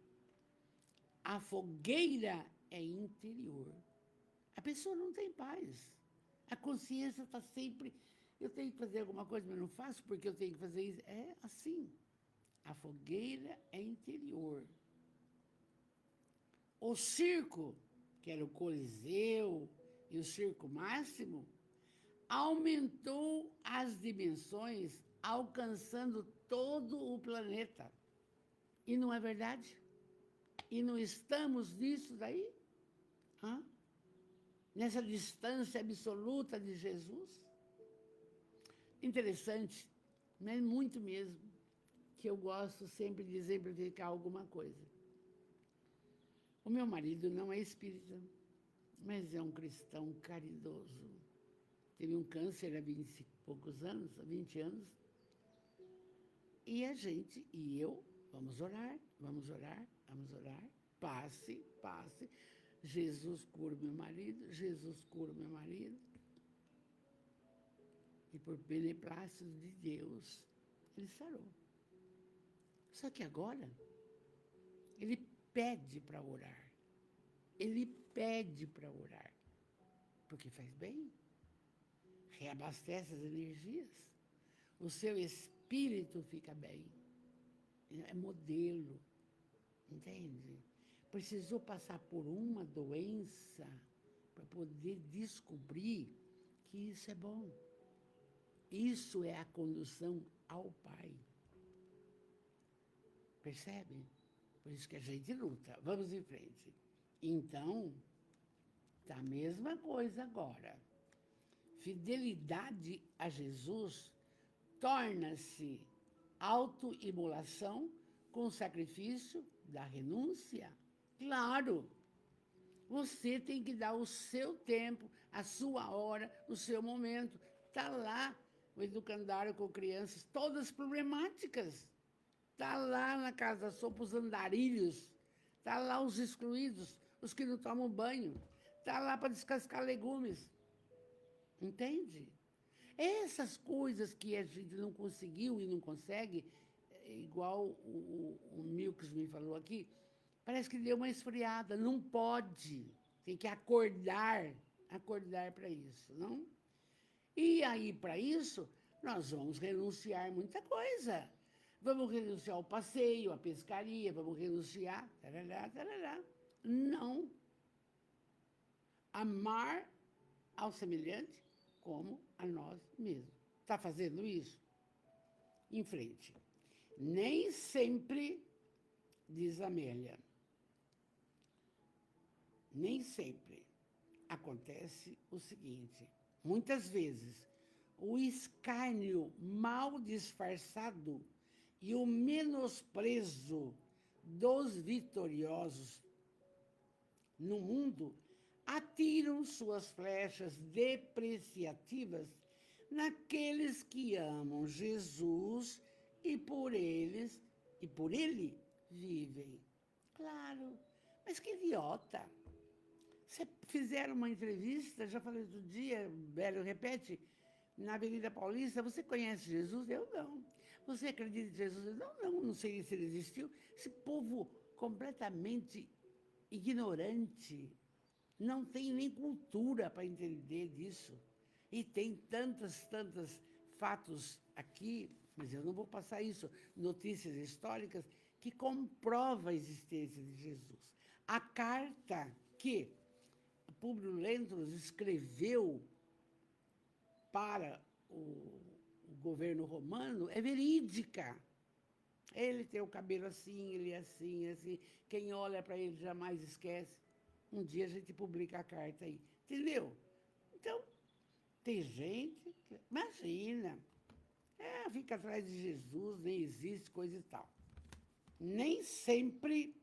A fogueira é interior. A pessoa não tem paz. A consciência está sempre... Eu tenho que fazer alguma coisa, mas não faço porque eu tenho que fazer isso. É assim. A fogueira é interior. O circo, que era o Coliseu e o Circo Máximo, aumentou as dimensões, alcançando todo o planeta. E não é verdade? E não estamos nisso daí? Hã? Nessa distância absoluta de Jesus? Interessante, mas muito mesmo, que eu gosto sempre de exemplificar alguma coisa. O meu marido não é espírita, mas é um cristão caridoso. Teve um câncer há 20 e poucos anos, há 20 anos. E a gente, e eu, vamos orar, vamos orar, vamos orar. Passe, passe. Jesus cura meu marido, Jesus cura meu marido. E por beneplácito de Deus, ele sarou. Só que agora, ele pede para orar. Ele pede para orar. Porque faz bem. Reabastece as energias. O seu espírito fica bem. É modelo. Entende? Precisou passar por uma doença para poder descobrir que isso é bom. Isso é a condução ao Pai. Percebe? Por isso que a gente luta. Vamos em frente. Então, tá a mesma coisa agora. Fidelidade a Jesus torna-se autoimolação com sacrifício da renúncia. Claro, você tem que dar o seu tempo, a sua hora, o seu momento. Está lá o educandário com crianças, todas problemáticas. Está lá na Casa da Sopa os andarilhos. Está lá os excluídos, os que não tomam banho. Está lá para descascar legumes. Entende? Essas coisas que a gente não conseguiu e não consegue, igual o Milks me falou aqui, parece que deu uma esfriada. Não pode. Tem que acordar para isso, não? E aí, para isso, nós vamos renunciar a muita coisa. Vamos renunciar ao passeio, à pescaria, vamos renunciar... Tarará, tarará. Não. Amar ao semelhante como a nós mesmos. Está fazendo isso? Em frente. Nem sempre, diz Amélia, nem sempre acontece o seguinte. Muitas vezes, o escárnio mal disfarçado e o menosprezo dos vitoriosos no mundo atiram suas flechas depreciativas naqueles que amam Jesus e por ele vivem. Claro, mas que idiota. Fizeram uma entrevista, já falei outro dia, Bélio repete, na Avenida Paulista, você conhece Jesus? Eu não. Você acredita em Jesus? Eu não sei se ele existiu. Esse povo completamente ignorante, não tem nem cultura para entender disso. E tem tantos fatos aqui, mas eu não vou passar isso, notícias históricas, que comprova a existência de Jesus. A carta que Públio Lentulus escreveu para o governo romano é verídica. Ele tem o cabelo assim, ele é assim, assim. Quem olha para ele jamais esquece. Um dia a gente publica a carta aí. Entendeu? Então, tem gente que, imagina, fica atrás de Jesus, nem existe, coisa e tal. Nem sempre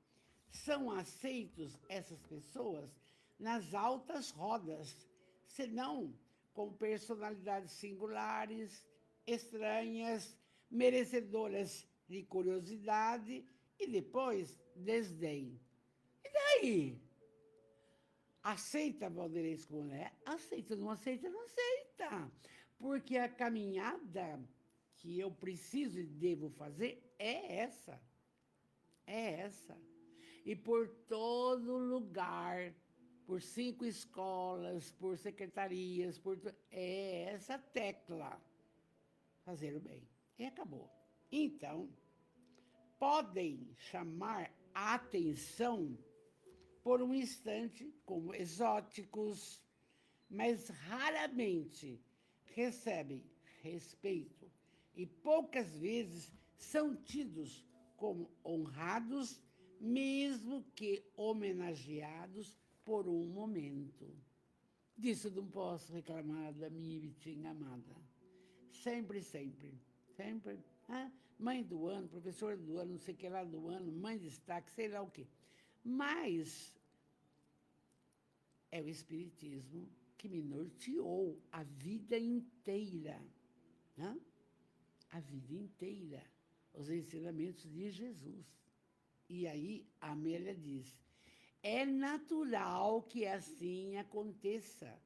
são aceitos essas pessoas nas altas rodas, senão com personalidades singulares, estranhas, merecedoras de curiosidade e depois desdém. E daí? Aceita Valdirene Smollett? Aceita, não aceita, não aceita. Porque a caminhada que eu preciso e devo fazer é essa. É essa. E por todo lugar, por 5 escolas, por secretarias, é essa tecla. Fazer o bem. E acabou. Então, podem chamar a atenção por um instante como exóticos, mas raramente recebem respeito e poucas vezes são tidos como honrados, mesmo que homenageados por um momento. Disso não posso reclamar da minha Vitinha amada. Sempre, sempre, sempre. Mãe do ano, professora do ano, não sei o que lá do ano, mãe de destaque, sei lá o quê. Mas é o Espiritismo que me norteou a vida inteira. A vida inteira. Os ensinamentos de Jesus. E aí a Amélia diz, é natural que assim aconteça.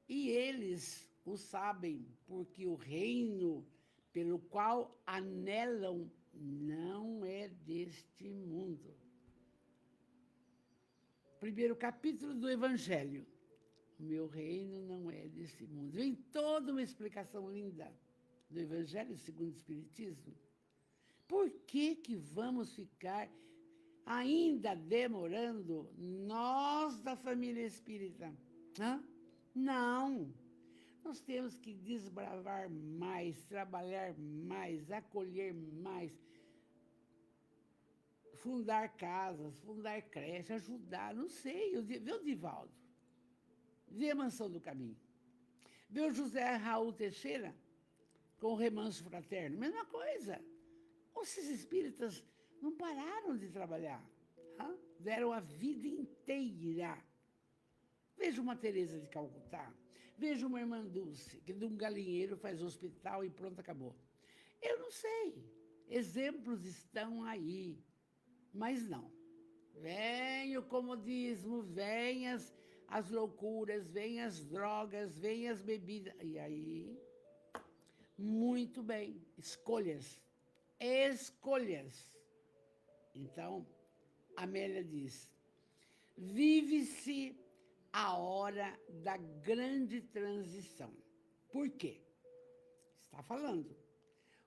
E eles o sabem, porque o reino pelo qual anelam não é deste mundo. Primeiro capítulo do Evangelho. O meu reino não é deste mundo. Vem toda uma explicação linda do Evangelho segundo o Espiritismo. Por que que vamos ficar ainda demorando, nós da família espírita? Não. Nós temos que desbravar mais, trabalhar mais, acolher mais, fundar casas, fundar creche, ajudar, não sei. Vê o Divaldo, vê a Mansão do Caminho, vê o José Raul Teixeira com o Remanso Fraterno, mesma coisa. Esses espíritas não pararam de trabalhar, deram a vida inteira. Veja uma Teresa de Calcutá, veja uma Irmã Dulce, que de um galinheiro faz hospital e pronto, acabou. Eu não sei, exemplos estão aí, mas não. Vem o comodismo, vem as loucuras, vem as drogas, vem as bebidas. E aí, muito bem, escolhas. Escolhas. Então, Amélia diz, vive-se a hora da grande transição. Por quê? Está falando.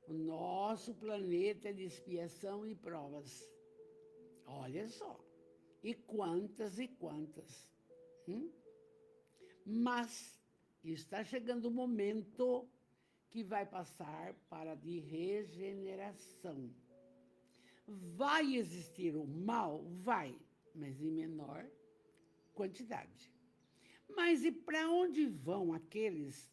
O nosso planeta é de expiação e provas. Olha só. E quantas e quantas. Mas está chegando o momento que vai passar para a de regeneração. Vai existir o mal? Vai, mas em menor quantidade. Mas e para onde vão aqueles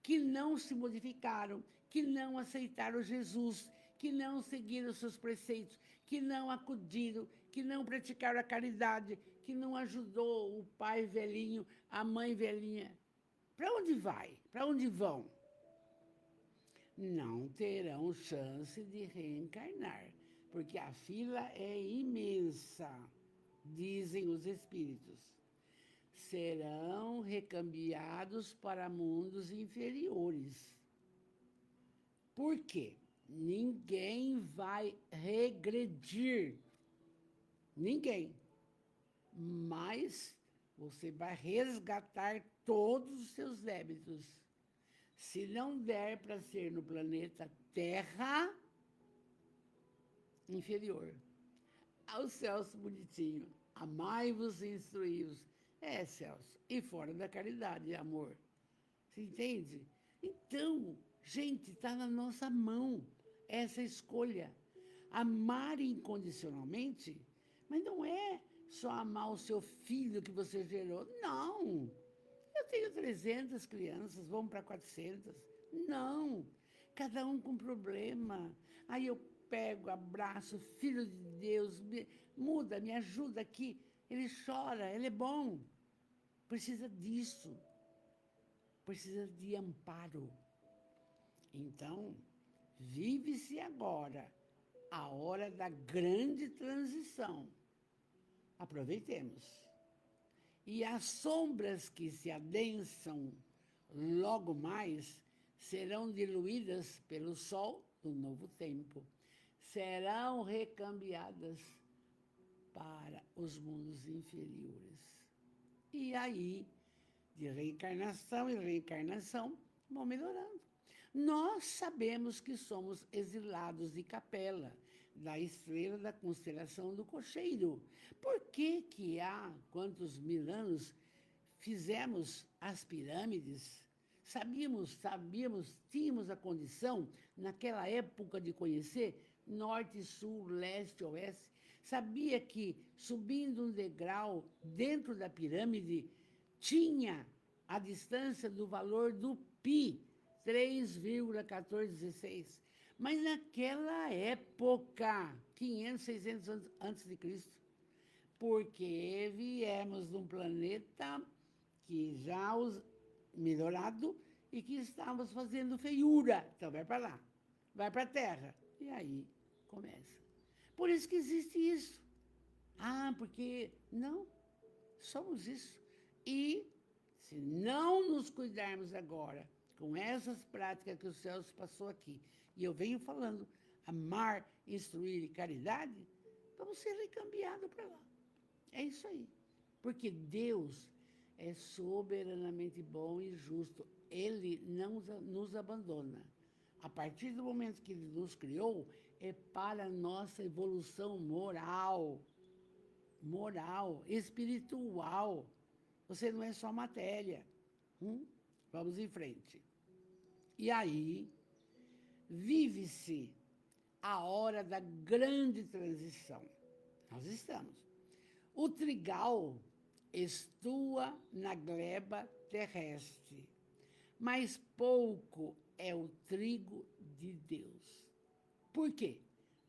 que não se modificaram, que não aceitaram Jesus, que não seguiram os seus preceitos, que não acudiram, que não praticaram a caridade, que não ajudou o pai velhinho, a mãe velhinha? Para onde vai? Para onde vão? Não terão chance de reencarnar, porque a fila é imensa, dizem os espíritos. Serão recambiados para mundos inferiores. Por quê? Ninguém vai regredir. Ninguém. Mas você vai resgatar todos os seus débitos. Se não der para ser no planeta Terra inferior, Ao Celso bonitinho. Amai-vos e instruí-vos. É, Celso. E fora da caridade, amor. Você entende? Então, gente, está na nossa mão essa escolha. Amar incondicionalmente, mas não é só amar o seu filho que você gerou. Não. Eu tenho 300 crianças, vamos para 400. Não. Cada um com problema. Aí eu pego, abraço, filho de Deus, muda, me ajuda aqui. Ele chora, ele é bom. Precisa disso. Precisa de amparo. Então, vive-se agora a hora da grande transição. Aproveitemos. E as sombras que se adensam logo mais serão diluídas pelo sol do novo tempo. Serão recambiadas para os mundos inferiores. E aí, de reencarnação em reencarnação, vão melhorando. Nós sabemos que somos exilados de capela, da estrela da constelação do Cocheiro. Por que que há quantos mil anos fizemos as pirâmides? Sabíamos, tínhamos a condição, naquela época, de conhecer norte, sul, leste, oeste. Sabia que, subindo um degrau dentro da pirâmide, tinha a distância do valor do π, 3,1416. Mas naquela época, 500, 600 anos antes de Cristo, porque viemos de um planeta que já melhorado e que estávamos fazendo feiura. Então vai para lá, vai para a Terra. E aí começa. Por isso que existe isso. Ah, porque não, somos isso. E se não nos cuidarmos agora com essas práticas que o Celso passou aqui, e eu venho falando, amar, instruir e caridade, vamos ser recambiados para lá. É isso aí. Porque Deus é soberanamente bom e justo. Ele não nos abandona. A partir do momento que ele nos criou, é para a nossa evolução moral, espiritual. Você não é só matéria. Vamos em frente. E aí, vive-se a hora da grande transição. Nós estamos. O trigal estua na gleba terrestre, mas pouco é o trigo de Deus. Por quê?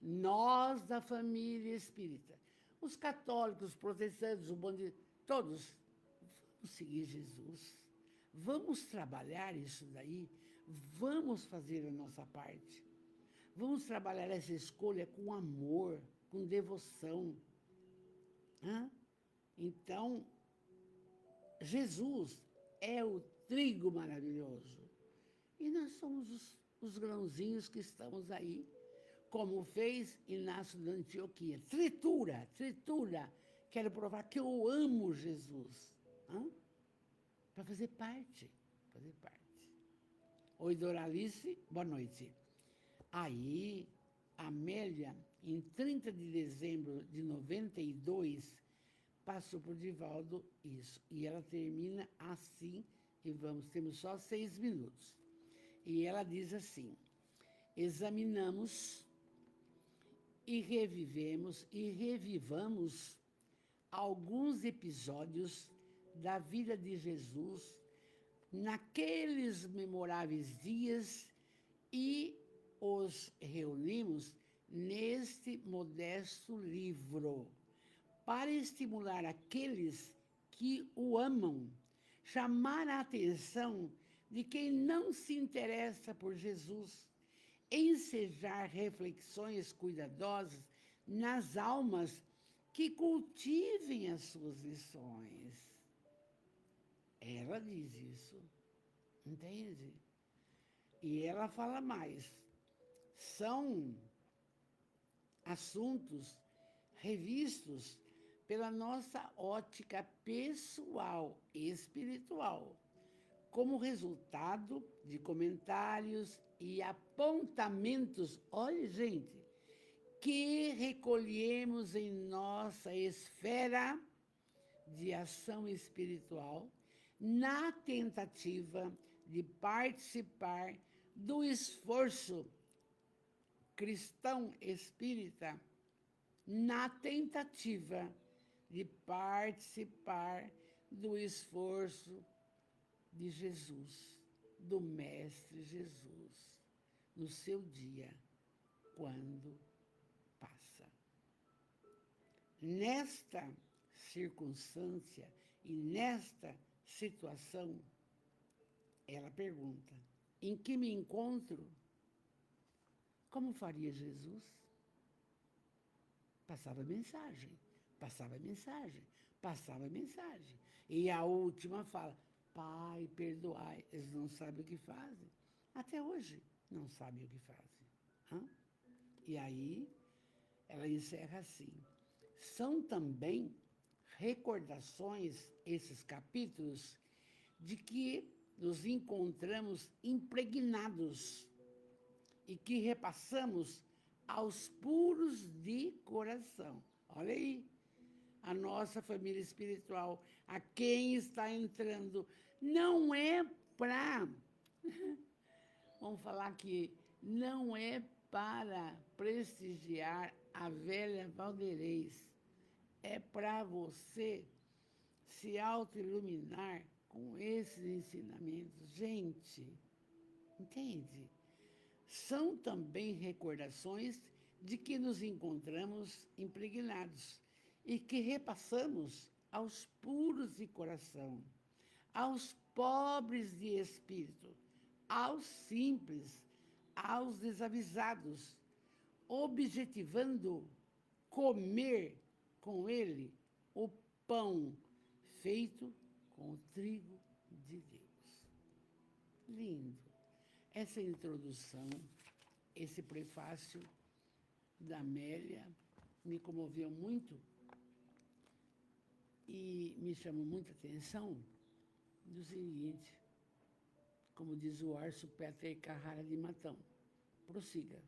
Nós, da família espírita, os católicos, os protestantes, todos, vamos seguir Jesus. Vamos trabalhar isso daí. Vamos fazer a nossa parte. Vamos trabalhar essa escolha com amor, com devoção. Então, Jesus é o trigo maravilhoso. E nós somos os grãozinhos que estamos aí, como fez Inácio da Antioquia. Tritura. Quero provar que eu amo Jesus. Para fazer parte. Oi, Doralice, boa noite. Aí, Amélia, em 30 de dezembro de 92, passou por Divaldo isso. E ela termina assim, e temos só 6 minutos. E ela diz assim: examinamos e revivamos alguns episódios da vida de Jesus naqueles memoráveis dias e os reunimos neste modesto livro para estimular aqueles que o amam, chamar a atenção de quem não se interessa por Jesus, ensejar reflexões cuidadosas nas almas que cultivem as suas lições. Ela diz isso, entende? E ela fala mais. São assuntos revistos pela nossa ótica pessoal e espiritual, como resultado de comentários e apontamentos, olha, gente, que recolhemos em nossa esfera de ação espiritual, na tentativa de participar do esforço cristão espírita, na tentativa de participar do esforço de Jesus, do Mestre Jesus, no seu dia, quando passa. Nesta circunstância e nesta situação, ela pergunta: em que me encontro? Como faria Jesus? Passava mensagem, passava mensagem, passava mensagem. E a última fala: Pai, perdoai. Eles não sabem o que fazem. Até hoje não sabem o que fazem. Hã? E aí ela encerra assim: são também recordações, esses capítulos, de que nos encontramos impregnados e que repassamos aos puros de coração. Olha aí, a nossa família espiritual, a quem está entrando, não é para, vamos falar que não é para prestigiar a velha Valdeirês, é para você se auto-iluminar com esses ensinamentos. Gente, entende? São também recordações de que nos encontramos impregnados e que repassamos aos puros de coração, aos pobres de espírito, aos simples, aos desavisados, objetivando comer com ele o pão feito com o trigo de Deus. Lindo. Essa introdução, esse prefácio da Amélia me comoveu muito e me chamou muita atenção do seguinte, como diz o Arço Peter Carrara de Matão: prossiga.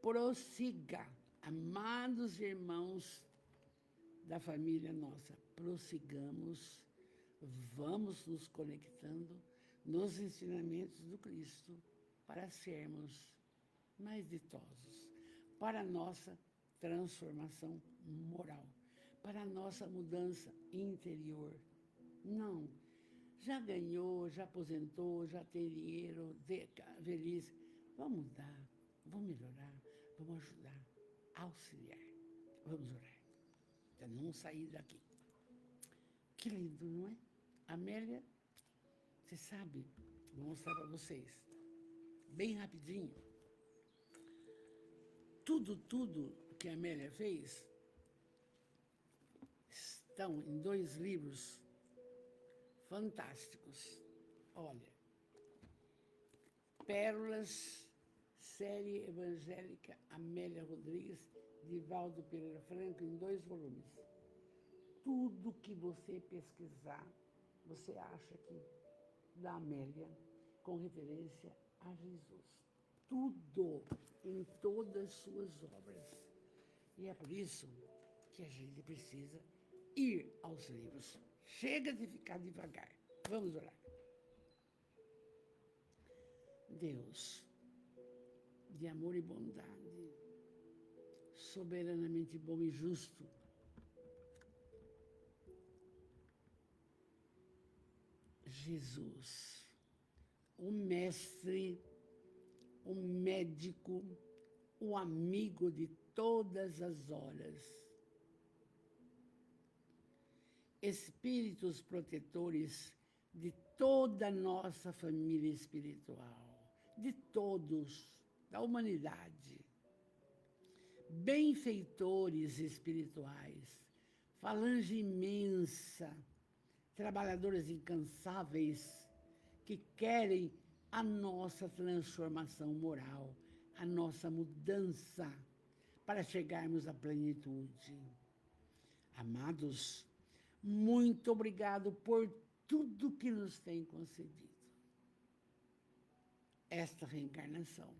Prossiga, amados irmãos da família nossa, prossigamos, vamos nos conectando nos ensinamentos do Cristo para sermos mais ditosos, para a nossa transformação moral, para a nossa mudança interior. Não, já ganhou, já aposentou, já tem dinheiro, velhice. Vamos mudar, vamos melhorar, vamos ajudar, auxiliar. Vamos orar, para não sair daqui. Que lindo, não é? Amélia, você sabe, vou mostrar para vocês, bem rapidinho. Tudo que a Amélia fez estão em 2 livros fantásticos. Olha, Pérolas, série evangélica Amélia Rodrigues, de Valdo Pereira Franco, em 2 volumes. Tudo que você pesquisar, você acha aqui da Amélia, com referência a Jesus. Tudo, em todas as suas obras. E é por isso que a gente precisa ir aos livros. Chega de ficar devagar. Vamos orar. Deus, de amor e bondade, soberanamente bom e justo, Jesus, o mestre, o médico, o amigo de todas as horas, espíritos protetores de toda a nossa família espiritual, de todos, da humanidade, benfeitores espirituais, falange imensa, trabalhadores incansáveis que querem a nossa transformação moral, a nossa mudança para chegarmos à plenitude. Amados, muito obrigado por tudo que nos tem concedido. Esta reencarnação,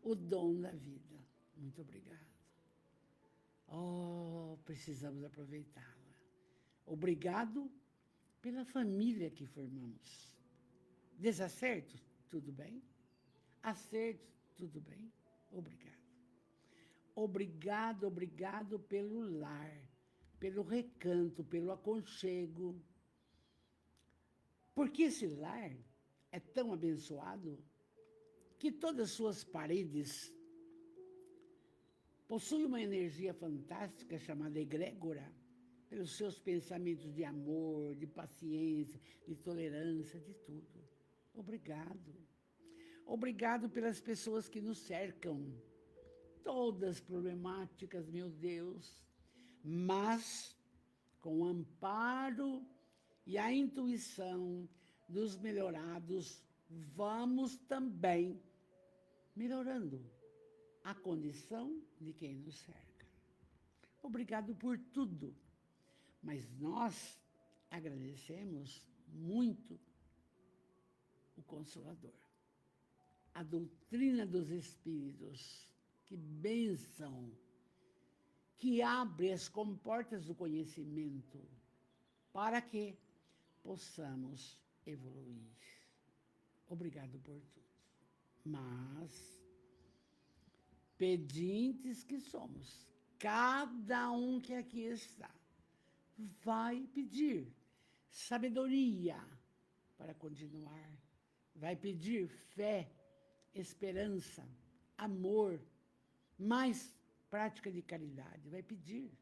o dom da vida. Muito obrigado. Oh, precisamos aproveitá-la. Obrigado pela família que formamos. Desacertos, tudo bem. Acertos, tudo bem. Obrigado. Obrigado, obrigado pelo lar, pelo recanto, pelo aconchego. Porque esse lar é tão abençoado que todas as suas paredes possuem uma energia fantástica chamada egrégora, pelos seus pensamentos de amor, de paciência, de tolerância, de tudo. Obrigado. Obrigado pelas pessoas que nos cercam. Todas problemáticas, meu Deus, mas com o amparo e a intuição dos melhorados, vamos também melhorando a condição de quem nos cerca. Obrigado por tudo, mas nós agradecemos muito o Consolador, a doutrina dos Espíritos. Que bênção, que abre as comportas do conhecimento para que possamos evoluir. Obrigado por tudo. Mas, pedintes que somos, cada um que aqui está, vai pedir sabedoria para continuar, vai pedir fé, esperança, amor, mais prática de caridade. Vai pedir.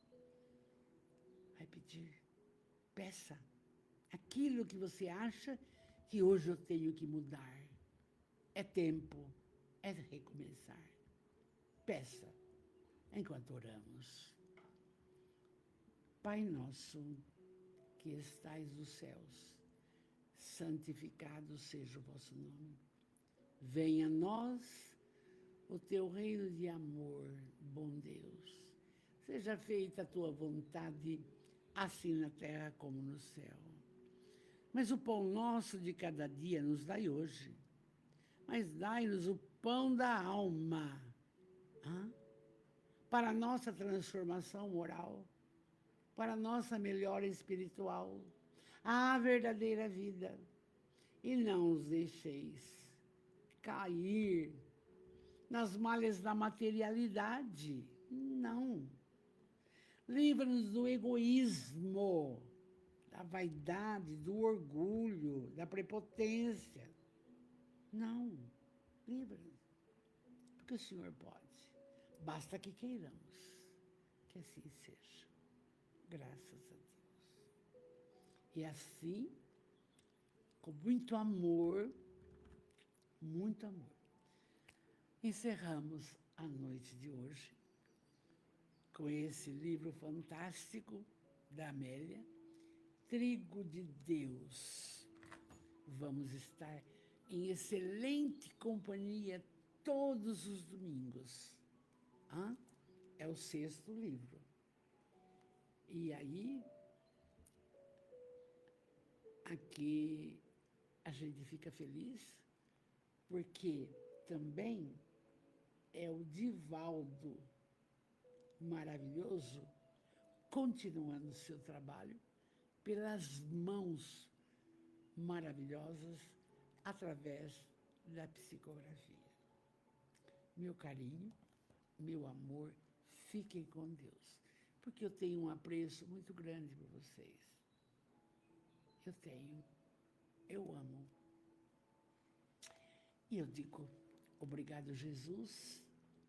Peça aquilo que você acha que hoje eu tenho que mudar. É tempo, é recomeçar. Peça, enquanto oramos. Pai nosso, que estais nos céus, santificado seja o vosso nome. Venha a nós o teu reino de amor, bom Deus. Seja feita a tua vontade, assim na terra como no céu. Mas o pão nosso de cada dia nos dai hoje. Mas dai-nos o pão da alma, para a nossa transformação moral, para a nossa melhora espiritual, a verdadeira vida. E não os deixeis cair nas malhas da materialidade. Não. Livra-nos do egoísmo, da vaidade, do orgulho, da prepotência. Não. Livra-nos. Porque o Senhor pode. Basta que queiramos. Que assim seja. Graças a Deus. E assim, com muito amor, encerramos a noite de hoje com esse livro fantástico da Amélia, Trigo de Deus. Vamos estar em excelente companhia todos os domingos. É o 6º livro. E aí, aqui a gente fica feliz, porque também é o Divaldo maravilhoso continuando o seu trabalho pelas mãos maravilhosas através da psicografia. Meu carinho, meu amor, fiquem com Deus, porque eu tenho um apreço muito grande por vocês. Eu amo. E eu digo, obrigado, Jesus,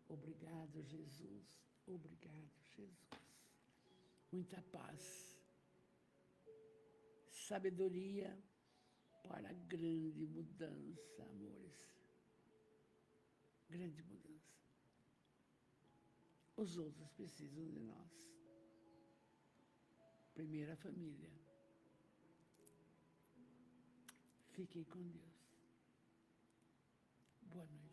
obrigado, Jesus, obrigado, Jesus. Muita paz, sabedoria para a grande mudança, amores. Grande mudança. Os outros precisam de nós. Primeira família. Fiquem com Deus. Boa noite.